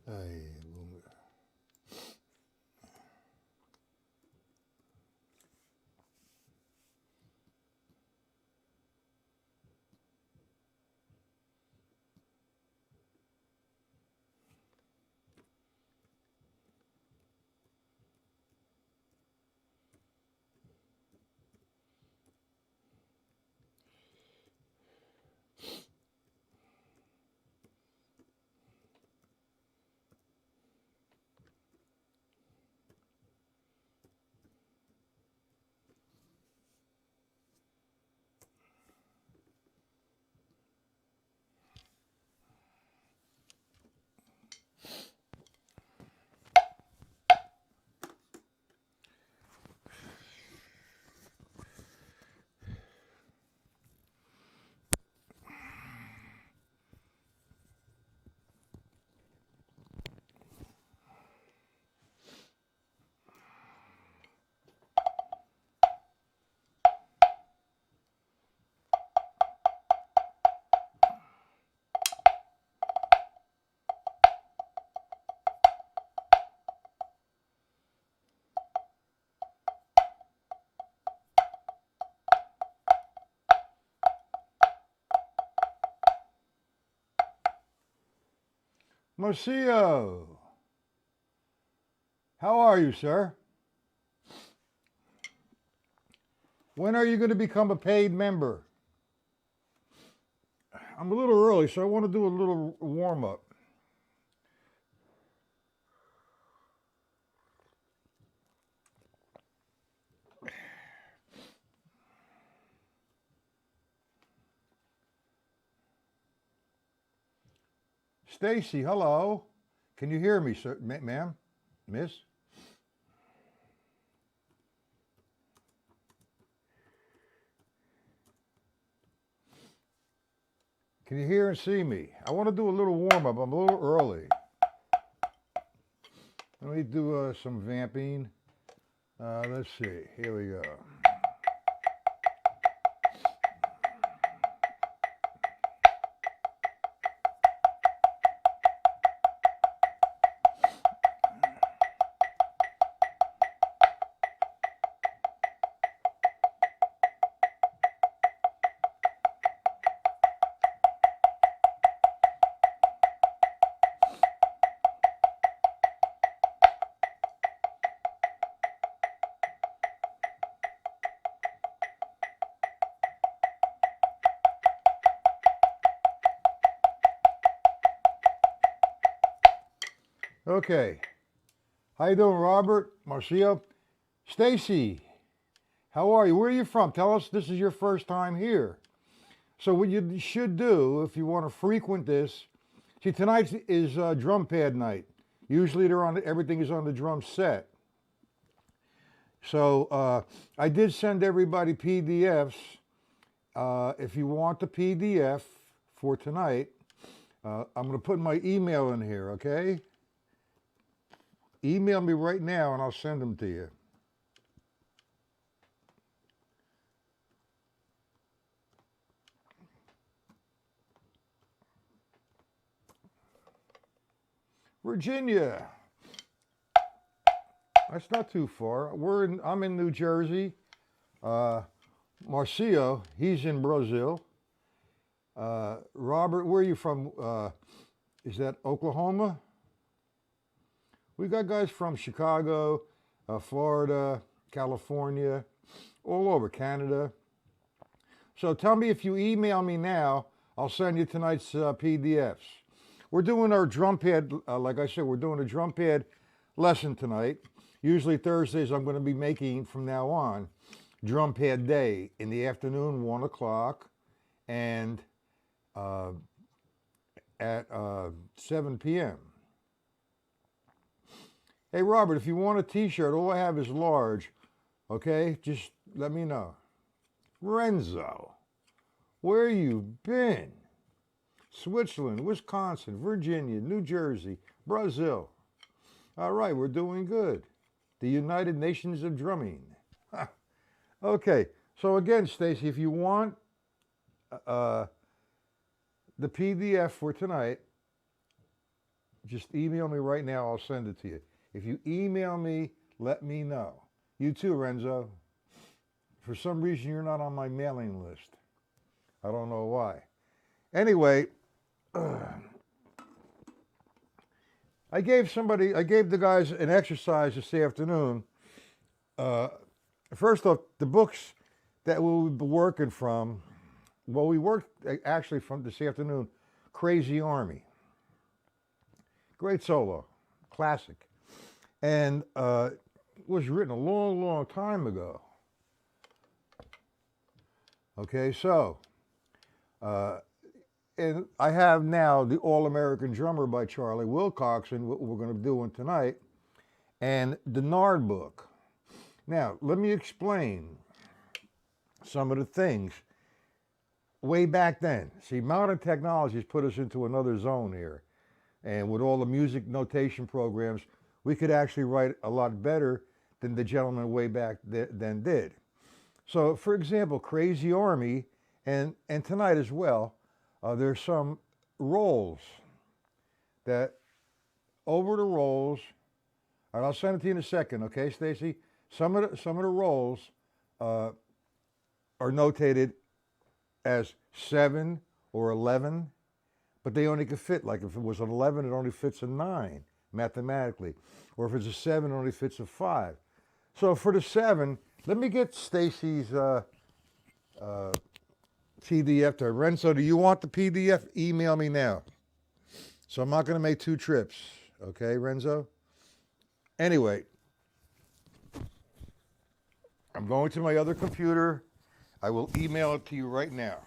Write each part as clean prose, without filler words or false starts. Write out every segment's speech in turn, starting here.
Ay, Marcio, how are you, sir? When are you going to become a paid member? I'm a little early, so I want to do a little warm up. Stacy, hello. Can you hear me, sir, ma'am, miss? Can you hear and see me? I want to do a little warm up. I'm a little early. Let me do some vamping. Let's see. Here we go. Okay. How you doing, Robert? Marcio? Stacy, how are you? Where are you from? Tell us this is your first time here. So what you should do if you want to frequent this, see tonight is drum pad night. Usually they're on everything is on the drum set. So I did send everybody PDFs. If you want the PDF for tonight, I'm going to put my email in here, okay? Email me right now and I'll send them to you. Virginia. That's not too far. I'm in New Jersey. Marcio, he's in Brazil. Robert, where are you from? Is that Oklahoma? We got guys from Chicago, Florida, California, all over Canada. So tell me if you email me now, I'll send you tonight's PDFs. We're doing our drum pad, like I said, we're doing a drum pad lesson tonight. Usually Thursdays I'm going to be making from now on drum pad day in the afternoon, 1 o'clock, and at 7 p.m. Hey, Robert, if you want a t-shirt, all I have is large, okay? Just let me know. Renzo, where you been? Switzerland, Wisconsin, Virginia, New Jersey, Brazil. All right, we're doing good. The United Nations of Drumming. Okay, so again, Stacy, if you want the PDF for tonight, Just email me right now. I'll send it to you. If you email me, let me know. You too, Renzo. For some reason, you're not on my mailing list. I don't know why. Anyway, I gave the guys an exercise this afternoon. First off, the books that we'll be working from, well, we worked actually from this afternoon, Crazy Army. Great solo, classic. And it was written a long, long time ago. Okay, so, and I have now the All-American Drummer by Charlie Wilcoxon, what we're going to be doing tonight, and the Nard book. Now, let me explain some of the things way back then. See, modern technology has put us into another zone here. And with all the music notation programs, we could actually write a lot better than the gentleman way back then did. So, for example, Crazy Army, and tonight as well, there's some rolls that, over the rolls, and I'll send it to you in a second, okay, Stacy? Some of the rolls are notated as 7 or 11, but they only could fit, like if it was an 11, it only fits a 9 mathematically. Or if it's a 7, it only fits a 5. So for the 7, let me get Stacy's PDF to Renzo. Do you want the PDF? Email me now. So I'm not going to make 2 trips. Okay, Renzo? Anyway, I'm going to my other computer. I will email it to you right now.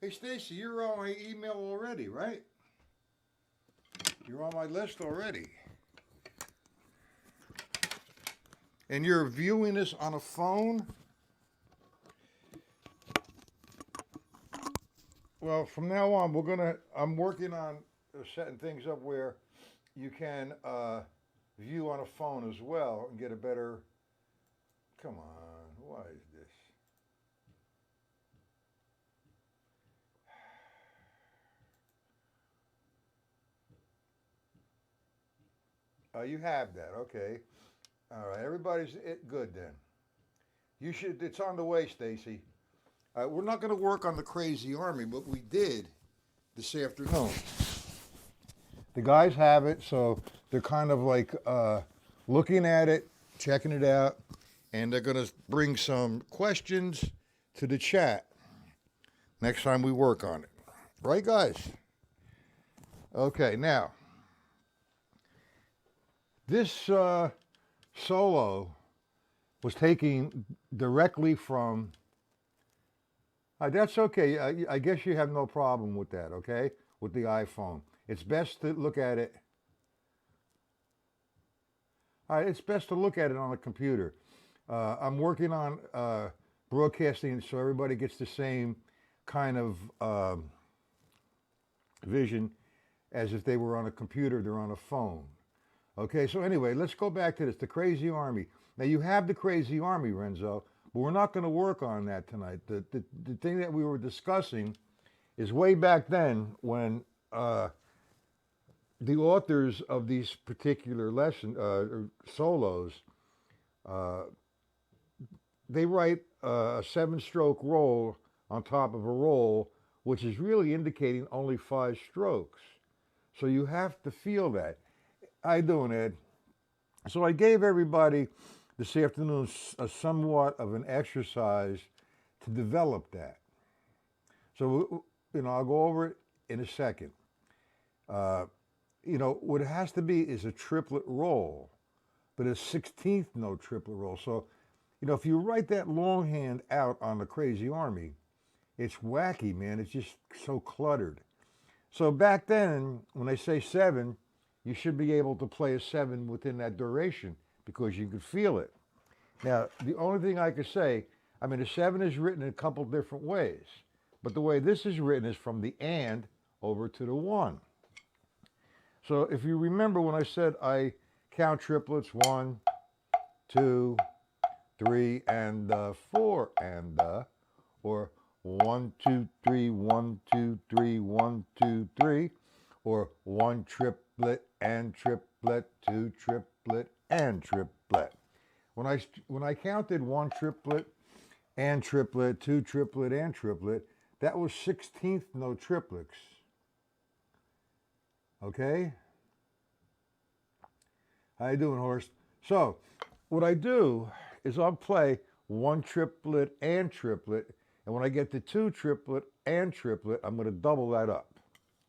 Hey, Stacy, you're on my email already, right? You're on my list already. And you're viewing this on a phone? Well, from now on, I'm working on setting things up where you can view on a phone as well and get a better. Come on, why is this? You have that, okay. All right, everybody's good then. You should. It's on the way, Stacy. We're not going to work on the crazy army, but we did this afternoon. The guys have it, so they're kind of like looking at it, checking it out, and they're going to bring some questions to the chat next time we work on it. Right, guys? Okay, now, this solo was taken directly from. That's okay. I guess you have no problem with that, okay? With the iPhone. It's best to look at it. All right, it's best to look at it on a computer. I'm working on broadcasting so everybody gets the same kind of vision as if they were on a computer, they're on a phone. Okay, so anyway, let's go back to this, the Crazy Army. Now, you have the Crazy Army, Renzo, but we're not going to work on that tonight. The thing that we were discussing is way back then when the authors of these particular solos, they write a 7-stroke roll on top of a roll, which is really indicating only 5 strokes. So you have to feel that. How you doing, Ed? So I gave everybody this afternoon a somewhat of an exercise to develop that. So, I'll go over it in a second. What it has to be is a triplet roll, but a 16th note triplet roll. So, if you write that longhand out on the Crazy Army, it's wacky, man. It's just so cluttered. So back then, when they say 7, you should be able to play a 7 within that duration because you could feel it. Now, the only thing I could say, a 7 is written in a couple different ways, but the way this is written is from the and over to the 1. So if you remember when I said I count triplets, 1, 2, 3, and 4, and or 1, 2, 3, 1, 2, 3, 1, 2, 3, or 1 triplet and triplet, 2 triplet and triplet. When I counted 1 triplet and triplet, 2 triplet and triplet, that was 16th note triplets. Okay? How you doing, Horst? So, what I do is I'll play 1 triplet and triplet, and when I get to 2 triplet and triplet, I'm going to double that up.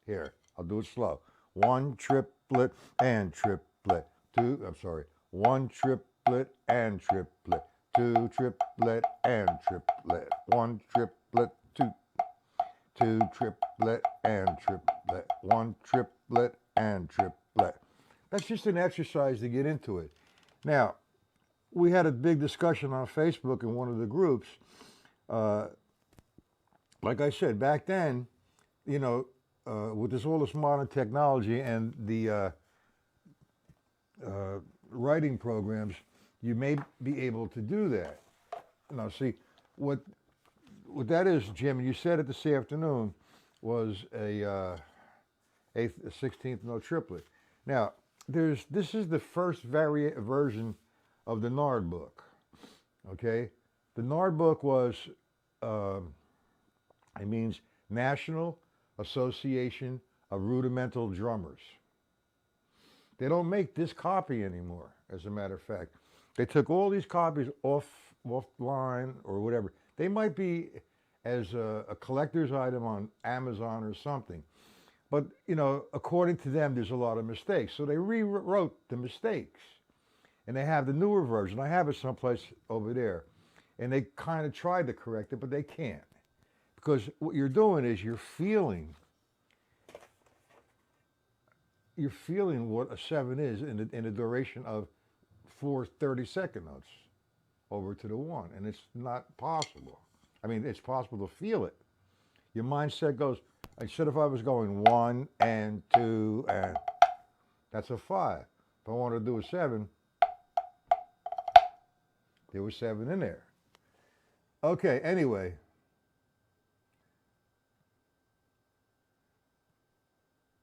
Here, I'll do it slow. 1 triplet and triplet, 1 triplet and triplet, 2 triplet and triplet, 1 triplet, 2 triplet and triplet, 1 triplet and triplet. That's just an exercise to get into it. Now, we had a big discussion on Facebook in one of the groups. Like I said, back then, with all this modern technology and the writing programs, you may be able to do that. Now, see, what that is, Jim, and you said it this afternoon, was a 16th note triplet. Now, this is the first version of the Nard book. Okay, the Nard book was it means National Association of Rudimental Drummers. They don't make this copy anymore, as a matter of fact. They took all these copies offline or whatever. They might be as a collector's item on Amazon or something. But, according to them, there's a lot of mistakes. So they rewrote the mistakes. And they have the newer version. I have it someplace over there. And they kind of tried to correct it, but they can't. Because what you're doing is you're feeling what a 7 is in a duration of 4 30-second notes over to the 1. And it's not possible. It's possible to feel it. Your mindset goes, Instead if I was going 1 and 2 and that's a 5. If I wanted to do a 7, there was 7 in there. Okay, anyway.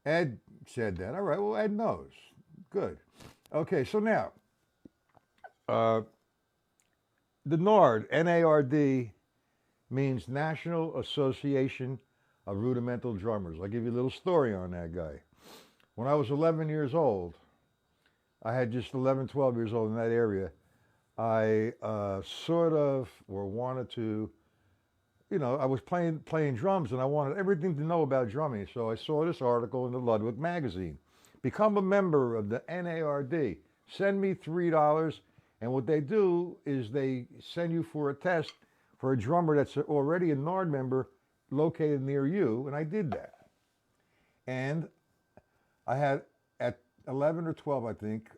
Ed said that. All right, well, Ed knows. Good. Okay, so now, uh, the NARD, N-A-R-D, means National Association of Rudimental Drummers. I'll give you a little story on that guy. When I was 11 years old, I had just 11, 12 years old in that area, I sort of, or wanted to, I was playing drums and I wanted everything to know about drumming. So I saw this article in the Ludwig magazine. Become a member of the NARD. Send me $3. And what they do is they send you for a test for a drummer that's already a NARD member located near you. And I did that. And I had, at 11 or 12, I think,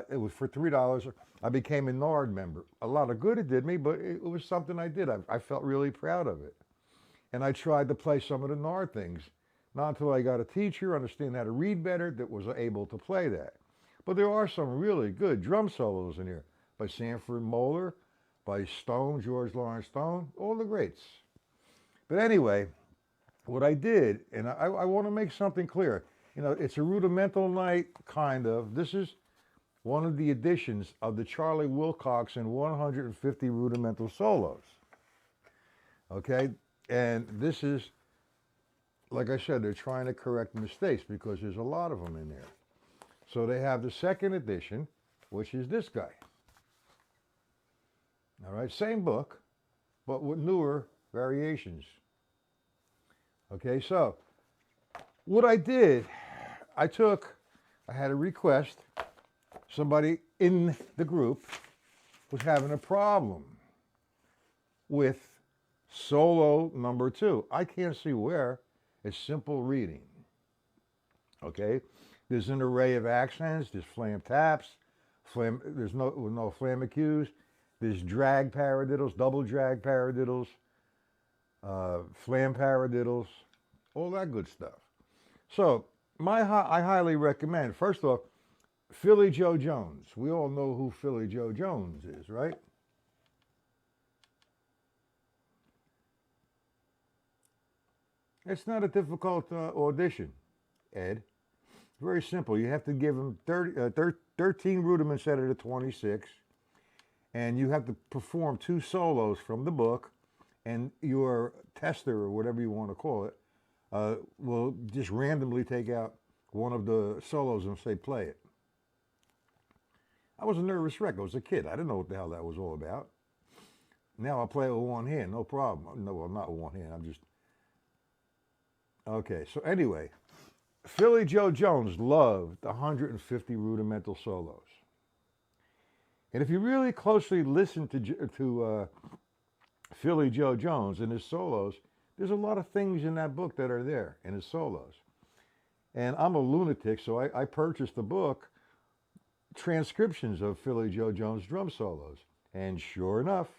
it was for $3. I became a NARD member. A lot of good it did me, but it was something I did. I felt really proud of it. And I tried to play some of the NARD things. Not until I got a teacher, understand how to read better, that was able to play that. But there are some really good drum solos in here by Sanford Moeller, by Stone, George Lawrence Stone, all the greats. But anyway, what I did, and I want to make something clear. It's a rudimental night, kind of. This is one of the editions of the Charlie Wilcoxon 150 Rudimental Solos. Okay? And this is, like I said, they're trying to correct mistakes because there's a lot of them in there. So they have the second edition, which is this guy. All right? Same book, but with newer variations. Okay? So what I did, I had a request. Somebody in the group was having a problem with solo number 2. I can't see where. It's simple reading. Okay? There's an array of accents. There's flam taps. There's no flamacus. There's drag paradiddles, double drag paradiddles, flam paradiddles, all that good stuff. So I highly recommend, first off, Philly Joe Jones. We all know who Philly Joe Jones is, right? It's not a difficult audition, Ed. Very simple. You have to give him 13 rudiments out of the 26, and you have to perform 2 solos from the book, and your tester, or whatever you want to call it, will just randomly take out one of the solos and say, play it. I was a nervous wreck. I was a kid. I didn't know what the hell that was all about. Now I play it with one hand, no problem. No, well, not with one hand. I'm just... Okay, so anyway, Philly Joe Jones loved 150 rudimental solos. And if you really closely listen to Philly Joe Jones and his solos, there's a lot of things in that book that are there in his solos. And I'm a lunatic, so I purchased the book, transcriptions of Philly Joe Jones drum solos. And sure enough,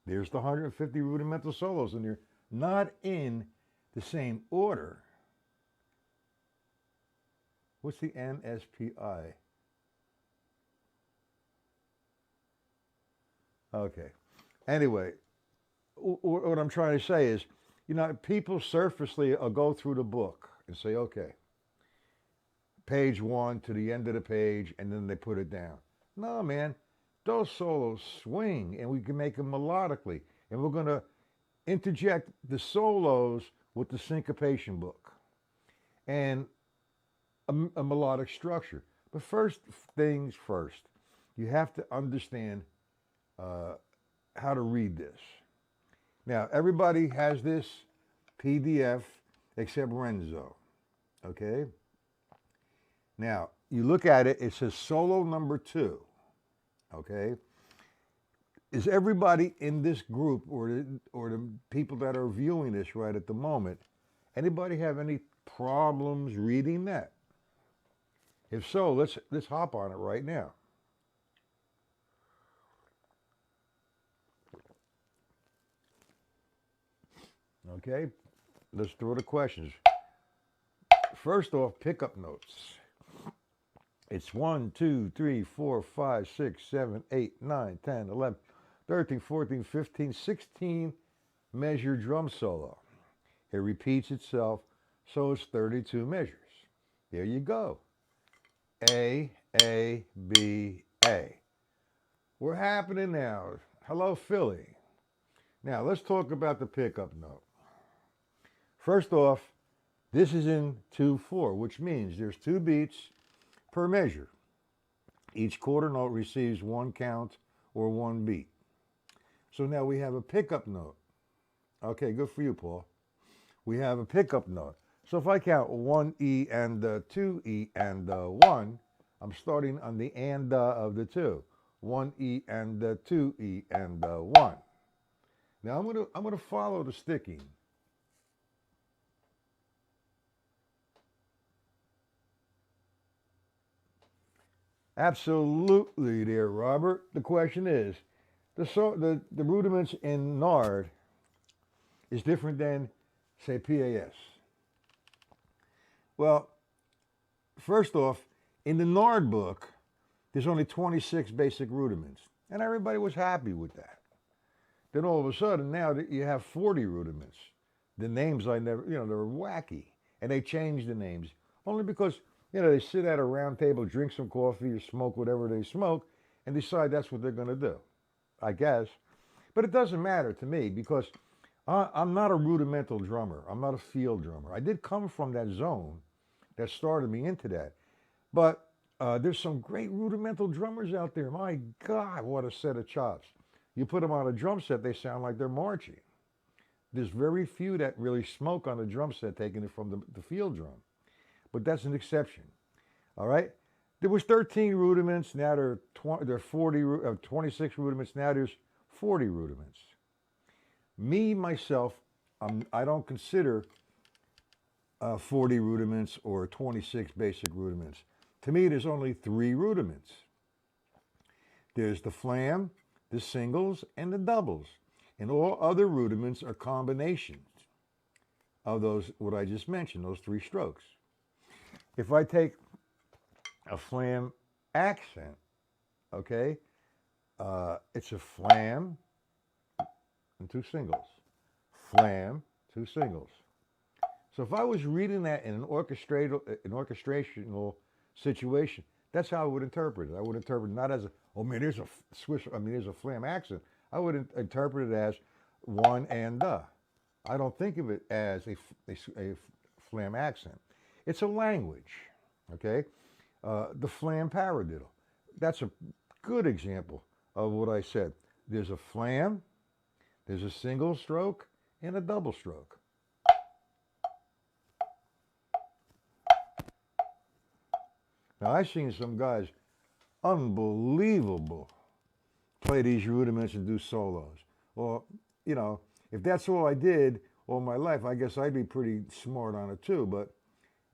there's the 150 rudimental solos, and they're not in the same order. What's the NSPI? Okay. Anyway, what I'm trying to say is, people surfacely go through the book and say, okay, page 1 to the end of the page, and then they put it down. No, man, those solos swing, and we can make them melodically. And we're going to interject the solos with the syncopation book and a melodic structure. But first things first, you have to understand how to read this. Now, everybody has this PDF except Renzo, okay? Now, you look at it, it says solo number 2, okay? Is everybody in this group, or the people that are viewing this right at the moment, anybody have any problems reading that? If so, let's hop on it right now. Okay, let's throw the questions. First off, pickup notes. It's 1, 2, 3, 4, 5, 6, 7, 8, 9, 10, 11, 13, 14, 15, 16 measure drum solo. It repeats itself, so it's 32 measures. There you go. A, B, A. We're happening now. Hello, Philly. Now, let's talk about the pickup note. First off, this is in 2/4, which means there's 2 beats per measure. Each quarter note receives 1 count or 1 beat. So now we have a pickup note. Okay, good for you, Paul. We have a pickup note. So if I count 1 E and 2 E and 1, I'm starting on the and of the 2. 1 E and 2 E and 1. Now I'm gonna follow the sticking. Absolutely, there, Robert. The question is, the rudiments in Nard is different than, say, PAS. Well, first off, in the Nard book, there's only 26 basic rudiments, and everybody was happy with that. Then all of a sudden, now that you have 40 rudiments, the names I never, they were wacky, and they changed the names only because, they sit at a round table, drink some coffee, or smoke whatever they smoke, and decide that's what they're going to do, I guess. But it doesn't matter to me because I'm not a rudimental drummer. I'm not a field drummer. I did come from that zone that started me into that. But there's some great rudimental drummers out there. My God, what a set of chops. You put them on a drum set, they sound like they're marching. There's very few that really smoke on a drum set, taking it from the field drum. But that's an exception. All right? There was 13 rudiments. Now there are 26 rudiments. Now there's 40 rudiments. Me, myself, I don't consider 40 rudiments or 26 basic rudiments. To me, there's only 3 rudiments. There's the flam, the singles, and the doubles. And all other rudiments are combinations of those, what I just mentioned, those 3 strokes. If I take a flam accent, okay, it's a flam and 2 singles. Flam, 2 singles. So if I was reading that in an orchestrational situation, that's how I would interpret it. I would interpret it not as there's a there's a flam accent. I would interpret it as 1 and I don't think of it as a flam accent. It's a language, okay? The flam paradiddle. That's a good example of what I said. There's a flam, there's a single stroke, and a double stroke. Now, I've seen some guys, unbelievable, play these rudiments and do solos. Well, if that's all I did all my life, I guess I'd be pretty smart on it too, but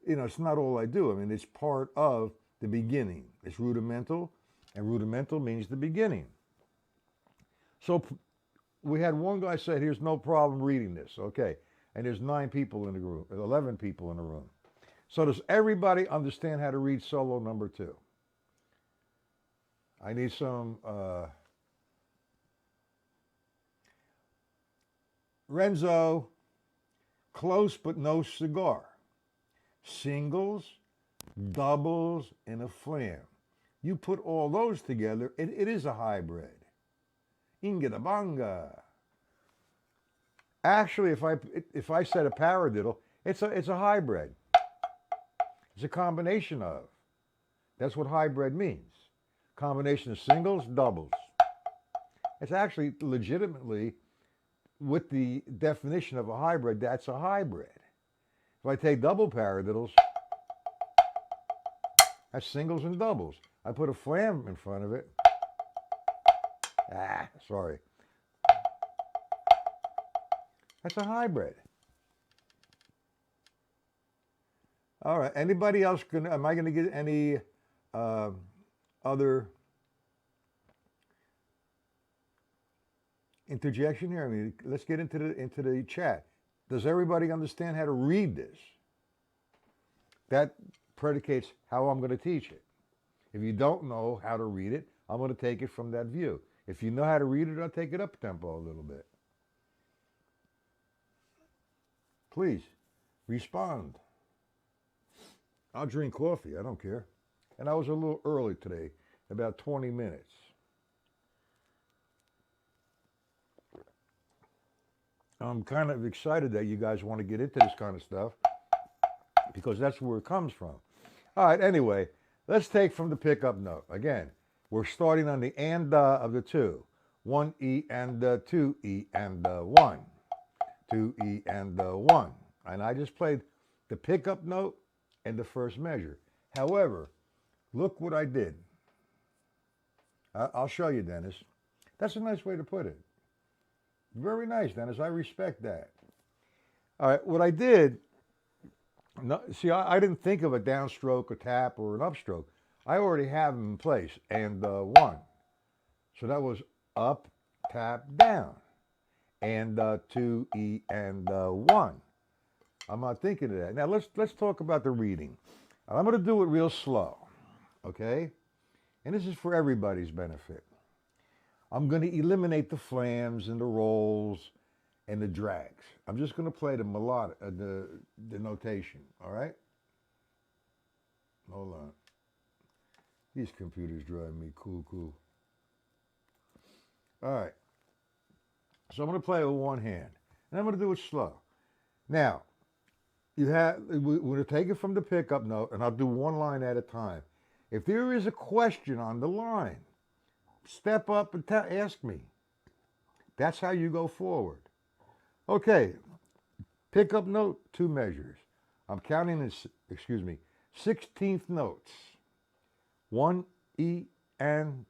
it's not all I do. I mean, it's part of the beginning. It's rudimental, and rudimental means the beginning. So we had one guy say, here's no problem reading this, okay? And there's 9 people in the room, 11 people in the room. So does everybody understand how to read solo number 2? I need some, Renzo, close but no cigar. Singles, doubles, and a flam. You put all those together, it is a hybrid. Ingedabanga. Actually, if I said a paradiddle, it's a hybrid. It's a combination of. That's what hybrid means. Combination of singles, doubles. It's actually legitimately, with the definition of a hybrid, that's a hybrid. If I take double paradiddles, that's singles and doubles. I put a flam in front of it. Sorry. That's a hybrid. All right. Anybody else am I going to get any other interjection here? I mean, let's get into the chat. Does everybody understand how to read this? That predicates how I'm going to teach it. If you don't know how to read it, I'm going to take it from that view. If you know how to read it, I'll take it up tempo a little bit. Please, respond. I'll drink coffee, I don't care. And I was a little early today, about 20 minutes. I'm kind of excited that you guys want to get into this kind of stuff because that's where it comes from. All right, anyway, let's take from the pickup note. Again, we're starting on the and of the two. 1E and 2E and 1. 2E and 1. And I just played the pickup note and the first measure. However, look what I did. I'll show you, Dennis. That's a nice way to put it. Very nice, Dennis. I respect that. All right, what I did, see, I didn't think of a downstroke, a tap, or an upstroke. I already have them in place, and 1. So that was up, tap, down, and 2E and 1. I'm not thinking of that. Now let's talk about the reading. I'm going to do it real slow, okay? And this is for everybody's benefit. I'm going to eliminate the flams and the rolls and the drags. I'm just going to play the melodic, the notation, all right? Hold on. These computers drive me cool. All right. So I'm going to play with one hand, and I'm going to do it slow. Now, we're going to take it from the pickup note, and I'll do one line at a time. If there is a question on the line, step up and ask me. That's how you go forward. Okay, pickup note, 2 measures. I'm counting in, 16th notes. 1E and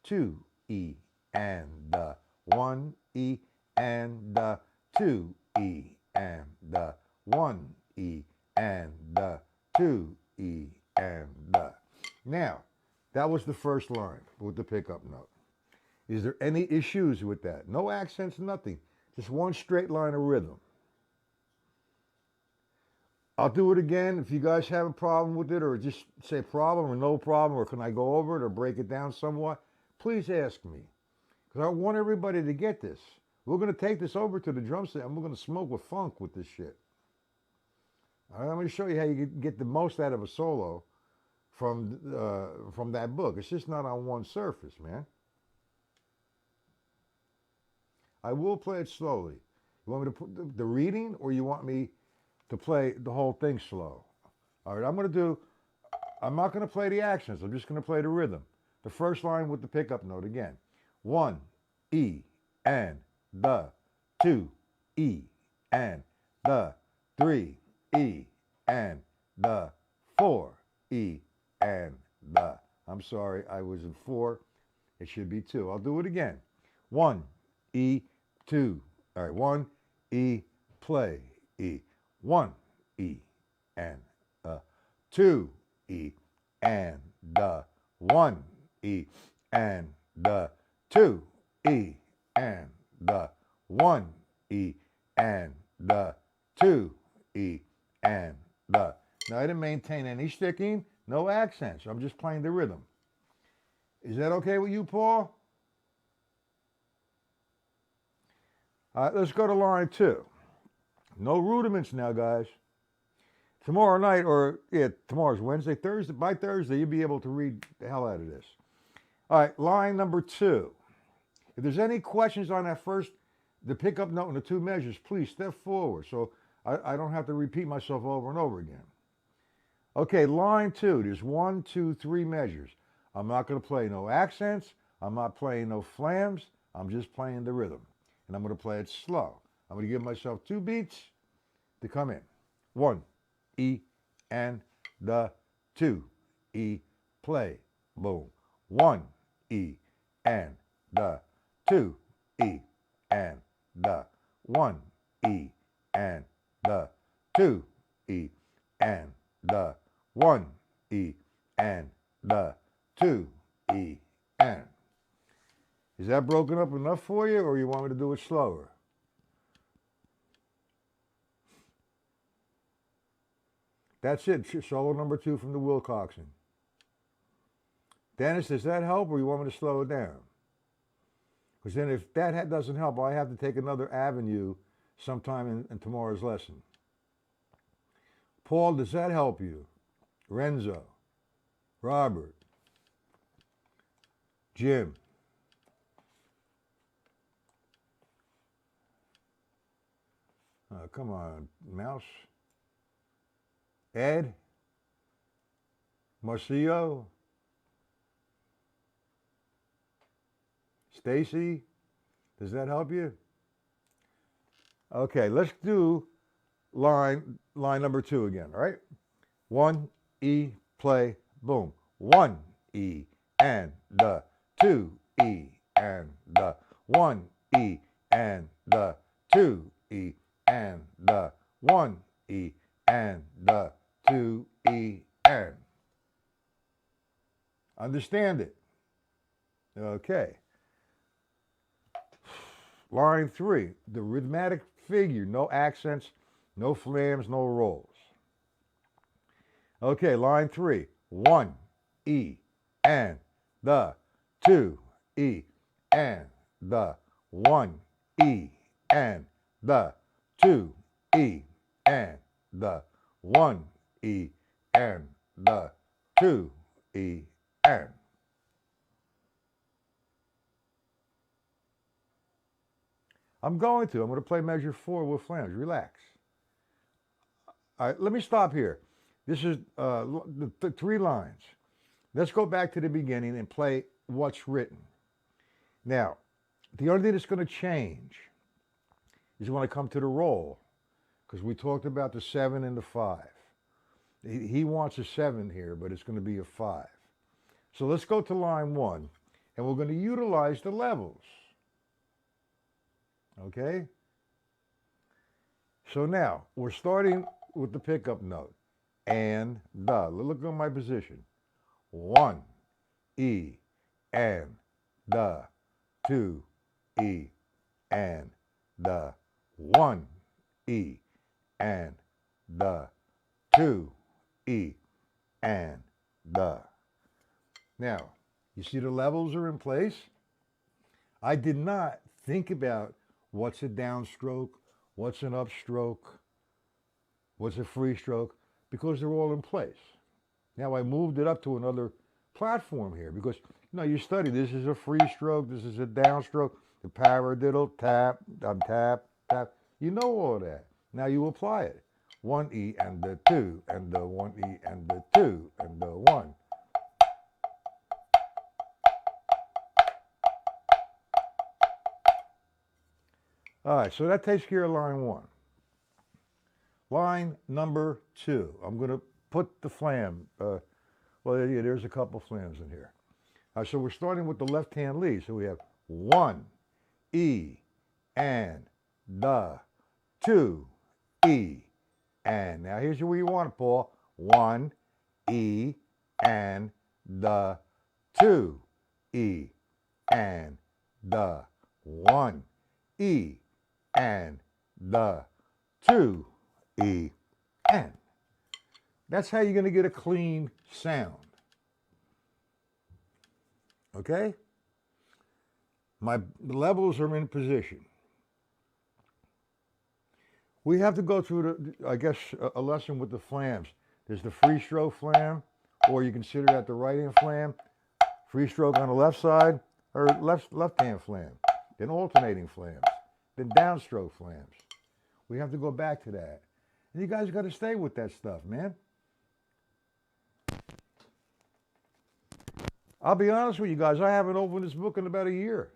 2E and 1E and 2E and 1E and 2E and Now, that was the first line with the pickup note. Is there any issues with that? No accents, nothing. Just one straight line of rhythm. I'll do it again if you guys have a problem with it, or just say problem or no problem, or can I go over it or break it down somewhat? Please ask me, because I want everybody to get this. We're going to take this over to the drum set, and we're going to smoke with funk with this shit. All right, I'm going to show you how you get the most out of a solo from that book. It's just not on one surface, man. I will play it slowly. You want me to put the reading, or you want me to play the whole thing slow? All right, I'm not going to play the accents. I'm just going to play the rhythm. The first line with the pickup note again. 1, E, and, 2, E, and, 3, E, and, 4, E, and, I'm sorry, I was in 4. It should be 2. I'll do it again. 1, E, 2. All right, 1, E, play, E. 1, E, and 2, E, and 1, E, and 2, E, and 1, E, and 2, E, and Now, I didn't maintain any sticking, no accents. I'm just playing the rhythm. Is that okay with you, Paul? All right, let's go to line 2. No rudiments now, guys. Tomorrow night, tomorrow's Wednesday, Thursday. By Thursday, you'll be able to read the hell out of this. All right, line number 2. If there's any questions on that the pickup note and the 2 measures, please step forward so I don't have to repeat myself over and over again. Okay, line 2. There's 1, 2, 3 measures. I'm not going to play no accents. I'm not playing no flams. I'm just playing the rhythm. And I'm going to play it slow. I'm going to give myself 2 beats to come in. 1, E, and 2, E, play, boom. 1, E, and 2, E, and 1, E, and 2, E, and 1, E, and 2, E, and. Is that broken up enough for you, or you want me to do it slower? That's it. Solo number 2 from the Wilcoxon. Dennis, does that help, or you want me to slow it down? Because then if that doesn't help, I have to take another avenue sometime in tomorrow's lesson. Paul, does that help you? Renzo, Robert, Jim. Come on, Mouse. Ed, Marcio, Stacy, does that help you? Okay, let's do line number 2 again, all right? 1, E, play, boom. 1, E, and the 2, E, and the 1, E, and the 2, E, and the 1, E, and the 2, E, and. Understand it? Okay. Line 3, the rhythmic figure, no accents, no flams, no rolls. Okay, line 3, 1, E, and the 2, E, and the 1, E, and the 2, E, and the 1, E, and the 2, E, and. I'm going to play measure 4 with flams. Relax. All right, let me stop here. This is the 3 lines. Let's go back to the beginning and play what's written. Now, the only thing that's going to change is when I come to the roll, because we talked about the 7 and the 5. He wants a 7 here, but it's going to be a 5. So let's go to line 1, and we're going to utilize the levels. Okay? So now, we're starting with the pickup note. And the. Look at my position. 1, E, and the 2, E, and the 1, E, and the 2, E, and the. Now, you see the levels are in place? I did not think about what's a downstroke, what's an upstroke, what's a free stroke, because they're all in place. Now I moved it up to another platform here because, you study, this is a free stroke, this is a downstroke, the paradiddle, tap, tap, tap. You know all that. Now you apply it. 1 E and the 2, and the 1 E and the 2, and the 1. All right, so that takes care of line 1. Line number 2, I'm going to put the flam. Well, yeah, there's a couple flams in here. So we're starting with the left-hand lead. So we have 1, E, and the 2, E, and. Now here's where you want it, Paul. 1, E, and the 2, E, and the 1, E, and the 2, E, and. That's how you're going to get a clean sound. Okay? My levels are in position. We have to go through, a lesson with the flams. There's the free stroke flam, or you consider that the right-hand flam, free stroke on the left side, or left-hand flam, then alternating flams, then downstroke flams. We have to go back to that. And you guys got to stay with that stuff, man. I'll be honest with you guys, I haven't opened this book in about a year.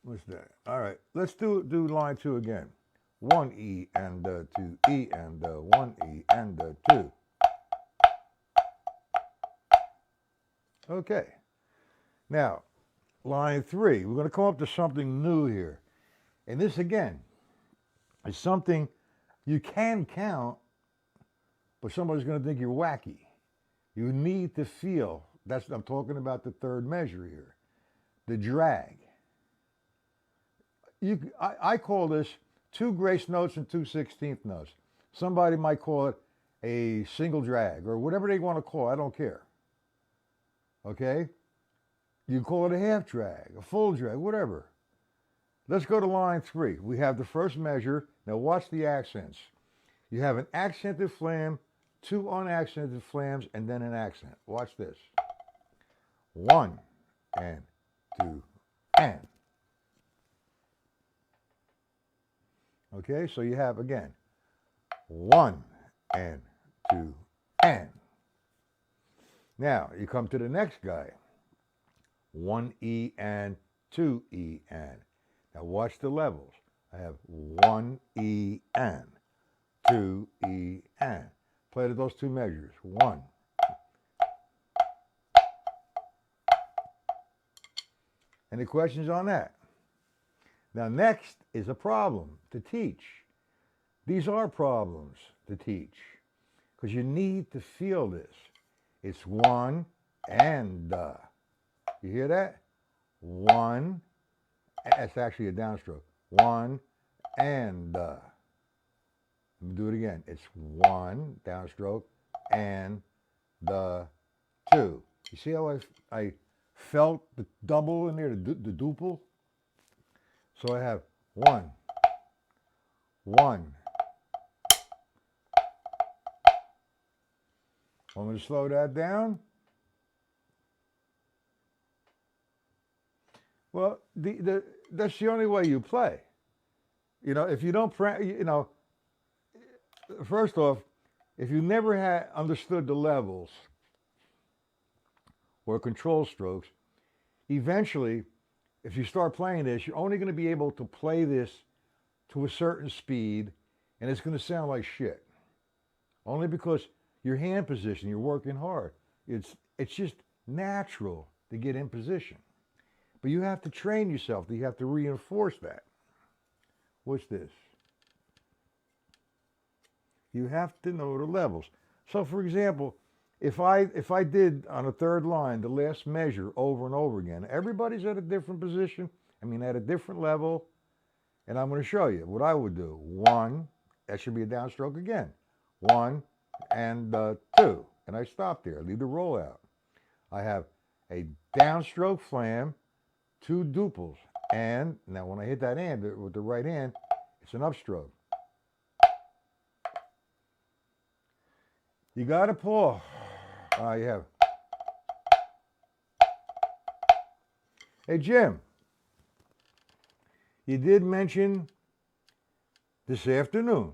What's that? All right, let's do line 2 again. 1 E and the 2 E and the 1 E and the 2. Okay. Now, line 3, we're going to come up to something new here. And this, again, is something you can count, but somebody's going to think you're wacky. You need to feel I'm talking about the third measure here, the drag. I call this 2 grace notes and 2 16th notes. Somebody might call it a single drag or whatever they want to call it. I don't care. Okay? You call it a half drag, a full drag, whatever. Let's go to line 3. We have the first measure. Now watch the accents. You have an accented flam, 2 unaccented flams, and then an accent. Watch this. 1 and 2 and. Okay, so you have again 1 and 2 and. Now you come to the next guy. 1 E and 2 E and. Now watch the levels. I have 1 E and 2 E and. Play to those 2 measures. 1. Any questions on that? Now next is a problem to teach. These are problems to teach because you need to feel this. It's 1 and. You hear that? 1. That's actually a downstroke. 1 and. Let me do it again. It's 1 downstroke and 2. You see how I felt the double in there, the duple? So I have 1, 1. Want me to slow that down? Well, that's the only way you play. You know, if you don't, first off, if you never had understood the levels or control strokes, eventually, if you start playing this, you're only going to be able to play this to a certain speed, and it's going to sound like shit. Only because your hand position, you're working hard. It's just natural to get in position. But you have to train yourself. You have to reinforce that. What's this? You have to know the levels. So, for example, if I did on a third line the last measure over and over again, everybody's at a different position. I mean, at a different level. And I'm going to show you what I would do. 1, that should be a downstroke again. 1 and 2. And I stop there. I leave the roll out. I have a downstroke flam, 2 duples. And now when I hit that and with the right hand, it's an upstroke. You got to pull. You have. Hey, Jim, you did mention this afternoon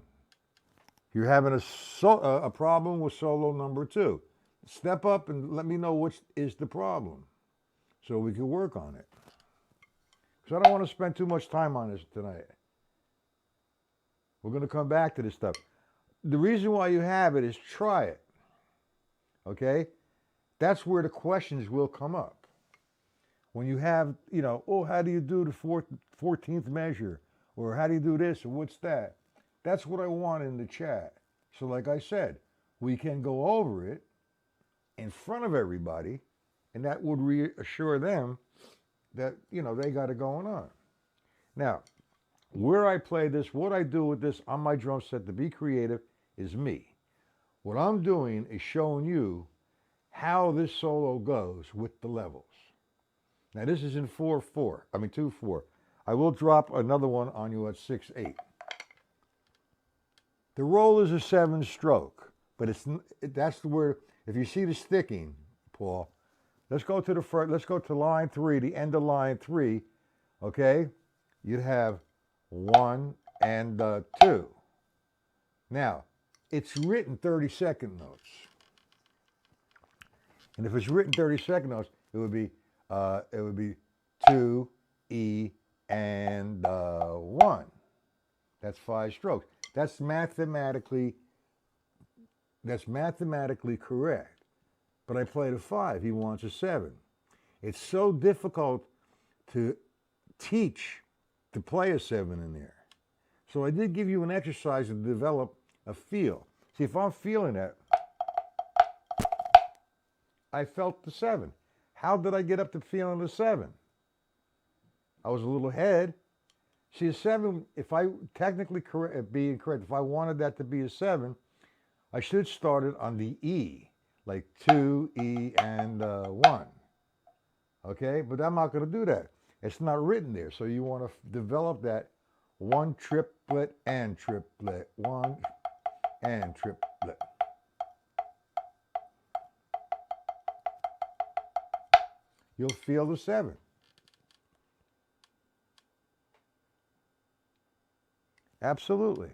you're having a problem with solo number 2. Step up and let me know what is the problem so we can work on it. Because I don't want to spend too much time on this tonight. We're going to come back to this stuff. The reason why you have it is try it. Okay? That's where the questions will come up. When you have, how do you do the 14th measure? Or how do you do this? Or what's that? That's what I want in the chat. So like I said, we can go over it in front of everybody, and that would reassure them that, they got it going on. Now, where I play this, what I do with this on my drum set to be creative is me. What I'm doing is showing you how this solo goes with the levels. Now this is in 4/4, 2/4. I will drop another one on you at 6/8. The roll is a 7-stroke, but that's where, if you see the sticking, Paul, let's go to line 3, the end of line 3, okay? You'd have 1 and 2. Now, it's written 32nd notes. And if it's written 32nd notes, it would be 2, E, and 1. That's 5 strokes. That's mathematically correct. But I played a 5. He wants a 7. It's so difficult to teach to play a 7 in there. So I did give you an exercise to develop a feel. See, if I'm feeling that, I felt the 7. How did I get up to feeling the 7? I was a little ahead. See, a 7, if I technically being correct, if I wanted that to be a 7, I should start it on the E, like 2, E, and 1. Okay, but I'm not going to do that. It's not written there. So you want to develop that 1 triplet and triplet, 1 and triplet. You'll feel the 7. Absolutely.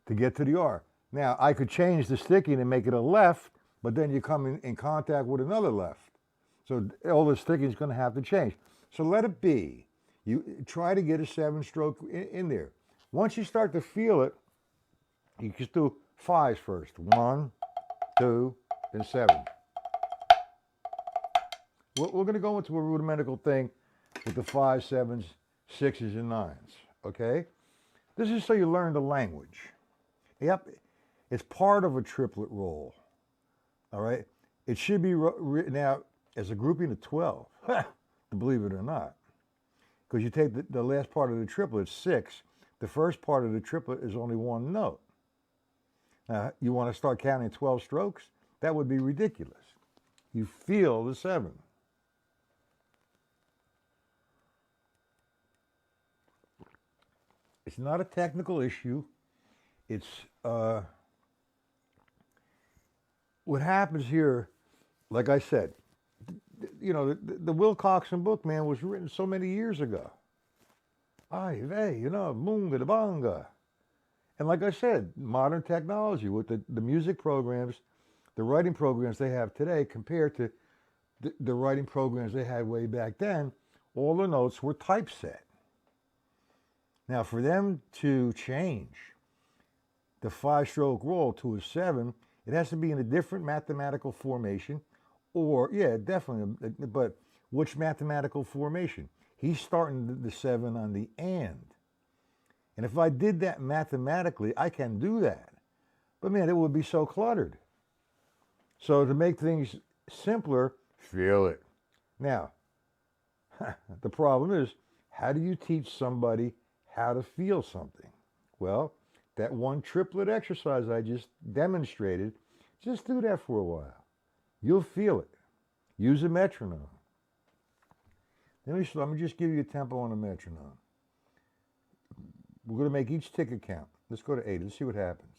To get to the R. Now, I could change the sticking and make it a left, but then you come in contact with another left. So all the sticking is going to have to change. So let it be. You try to get a 7-stroke in there. Once you start to feel it, you just do 5s first. 1, 2, then 7. We're going to go into a rudimental thing with the 5s, 7s, 6s, and 9s. Okay? This is so you learn the language. Yep, it's part of a triplet roll. All right? It should be written out as a grouping of 12, believe it or not. Because you take the last part of the triplet, 6. The first part of the triplet is only 1 note. Now, you want to start counting 12 strokes? That would be ridiculous. You feel the 7. It's not a technical issue. It's what happens here, like I said, you know, the Wilcoxon book, man, was written so many years ago. Ay vey, you know, moonga da bonga. And like I said, modern technology with the music programs, the writing programs they have today compared to the writing programs they had way back then, all the notes were typeset. Now, for them to change the 5-stroke roll to a 7, it has to be in a different mathematical formation, or, yeah, definitely, but which mathematical formation? He's starting the 7 on the and. And if I did that mathematically, I can do that. But man, it would be so cluttered. So to make things simpler, feel it. Now, the problem is, how do you teach somebody how to feel something? Well, that 1 triplet exercise I just demonstrated, just do that for a while. You'll feel it. Use a metronome. Let me just give you a tempo on a metronome. We're going to make each ticket count. Let's go to 8. Let's see what happens.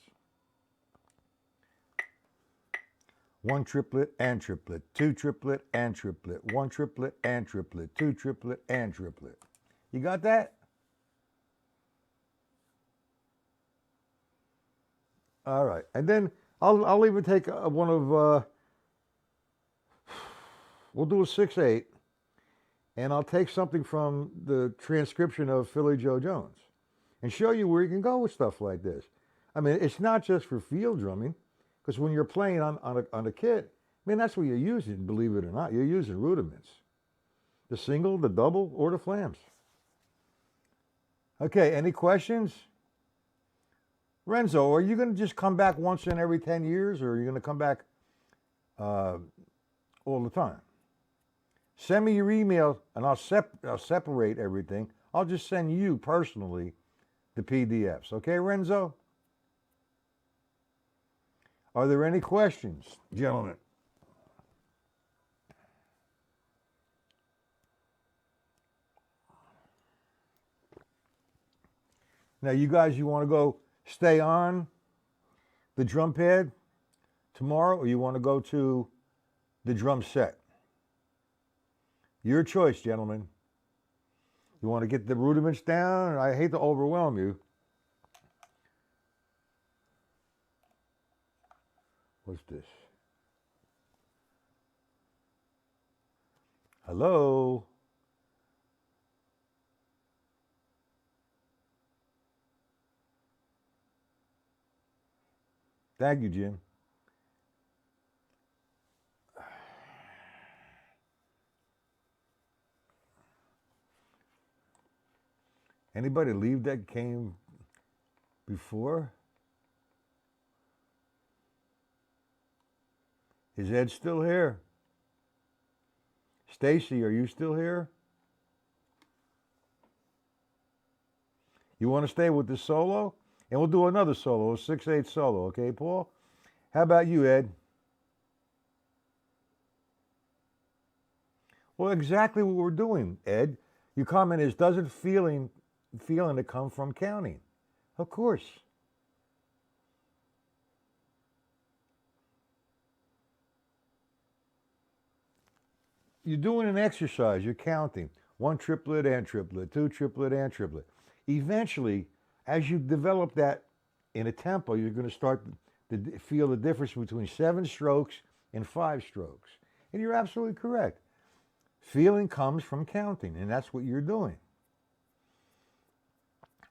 1 triplet and triplet, 2 triplet and triplet, 1 triplet and triplet, 2 triplet and triplet. You got that? All right. And then I'll even take one of, we'll do a 6/8, and I'll take something from the transcription of Philly Joe Jones and show you where you can go with stuff like this. I mean, it's not just for field drumming, because when you're playing on a kit, I mean, that's what you're using, believe it or not. You're using rudiments. The single, the double, or the flams. Okay, any questions? Renzo, are you going to just come back once in every 10 years, or are you going to come back all the time? Send me your email, and I'll separate everything. I'll just send you personally the PDFs. Okay, Renzo? Are there any questions, gentlemen? Now, you guys, you want to go stay on the drum pad tomorrow, or you want to go to the drum set? Your choice, gentlemen. You want to get the rudiments down? I hate to overwhelm you. What's this? Hello? Thank you, Jim. Anybody leave that came before? Is Ed still here? Stacy, are you still here? You want to stay with this solo? And we'll do another solo, a 6/8 solo, okay, Paul? How about you, Ed? Well, exactly what we're doing, Ed. Your comment is, doesn't feeling to come from counting? Of course. You're doing an exercise. You're counting. One triplet and triplet, two triplet and triplet. Eventually, as you develop that in a tempo, you're going to start to feel the difference between 7 strokes and 5 strokes. And you're absolutely correct. Feeling comes from counting, and that's what you're doing.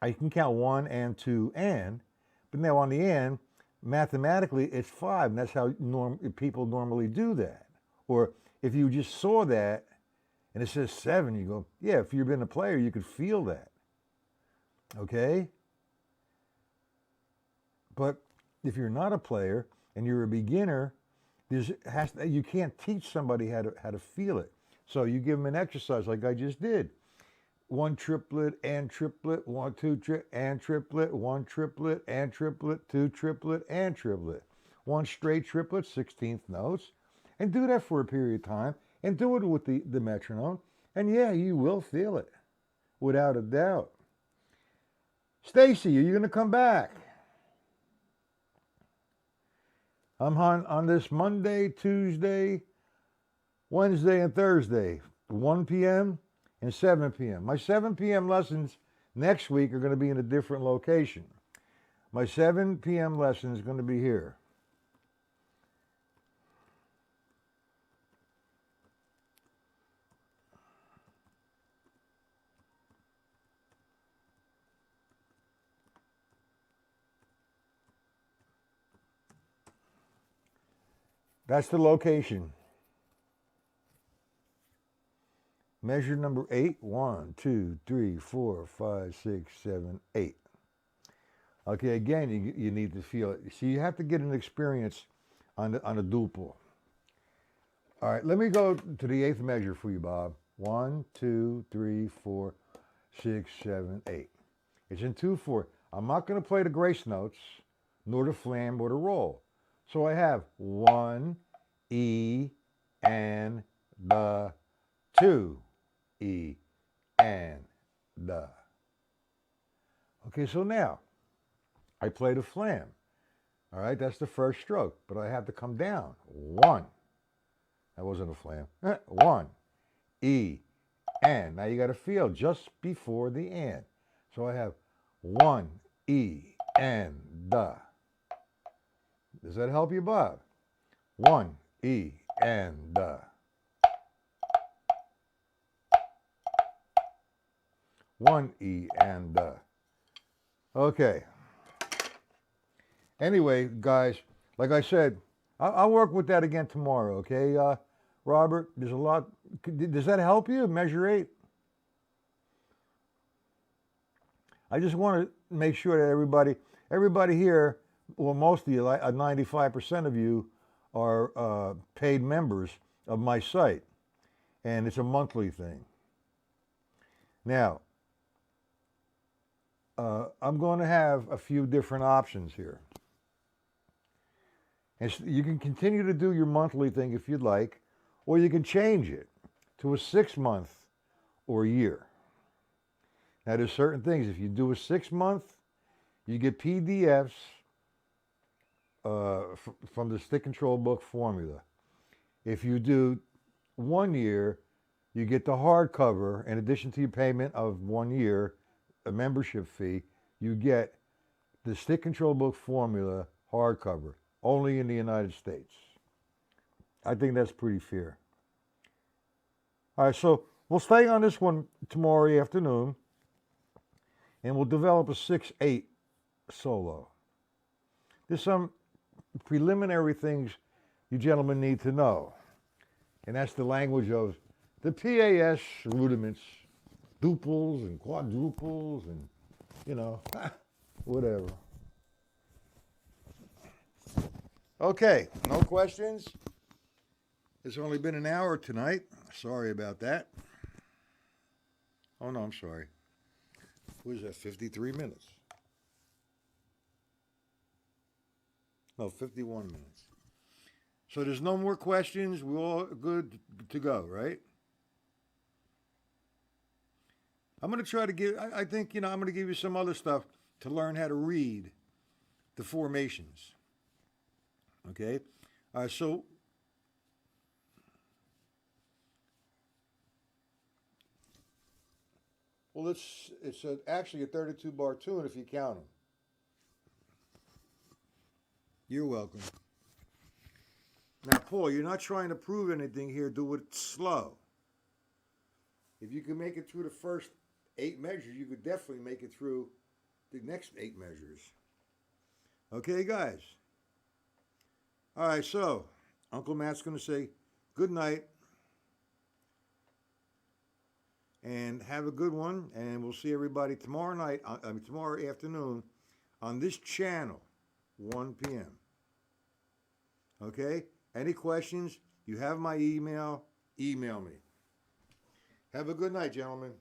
I can count 1 and 2 and, but now on the end, mathematically it's 5, and that's how people normally do that. Or if you just saw that and it says 7, you go, yeah, if you've been a player, you could feel that. Okay? But if you're not a player and you're a beginner, you can't teach somebody how to feel it. So you give them an exercise like I just did. 1 triplet and triplet, 1, 2 and triplet, 1 triplet and triplet, 2 triplet and triplet. 1 straight triplet, 16th notes. And do that for a period of time. And do it with the metronome. And yeah, you will feel it. Without a doubt. Stacy, are you going to come back? I'm on this Monday, Tuesday, Wednesday, and Thursday, 1 p.m. and 7 p.m. My 7 p.m. lessons next week are going to be in a different location. My 7 p.m. lesson is going to be here. That's the location. Measure number 8. 1, 2, 3, 4, 5, 6, 7, 8. Okay, again, you need to feel it. See, you have to get an experience on a duple. All right, let me go to the 8th measure for you, Bob. 1, 2, 3, 4, 6, 7, 8. It's in 2/4. I'm not going to play the grace notes, nor the flam or the roll. So I have 1, E, and the 2, E, and the. Okay, so now I play the flam. All right, that's the first stroke, but I have to come down. 1. That wasn't a flam. 1, E, and. Now you got to feel just before the and. So I have 1, E, and the. Does that help you, Bob? 1, E, and the. 1, E, and the. Okay. Anyway, guys, like I said, I'll work with that again tomorrow, okay, Robert? There's a lot. Does that help you, measure 8? I just want to make sure that everybody here, well, most of you, 95% of you, are paid members of my site, and it's a monthly thing. Now, I'm going to have a few different options here. And you can continue to do your monthly thing if you'd like, or you can change it to a 6-month or a year. Now, there's certain things. If you do a 6-month, you get PDFs from the stick control book formula. If you do 1 year, you get the hardcover. In addition to your payment of 1 year, a membership fee, you get the stick control book formula hardcover, only in the United States. I think that's pretty fair. All right, so we'll stay on this one tomorrow afternoon, and we'll develop a 6/8 solo. There's some preliminary things you gentlemen need to know, and that's the language of the PAS rudiments, duples and quadruples and, whatever. Okay, no questions? It's only been an hour tonight. Sorry about that. Oh no, I'm sorry. What is that, 53 minutes? No, 51 minutes. So there's no more questions. We're all good to go, right? I'm going to try to give, I think, I'm going to give you some other stuff to learn how to read the formations. Okay? So well, it's actually a 32 bar tune if you count them. You're welcome. Now, Paul, you're not trying to prove anything here. Do it slow. If you can make it through the first 8 measures, you could definitely make it through the next 8 measures. Okay, guys? All right, so Uncle Matt's going to say good night and have a good one. And we'll see everybody tomorrow night, tomorrow afternoon on this channel, 1 p.m. Okay? Any questions? You have my email. Email me. Have a good night, gentlemen.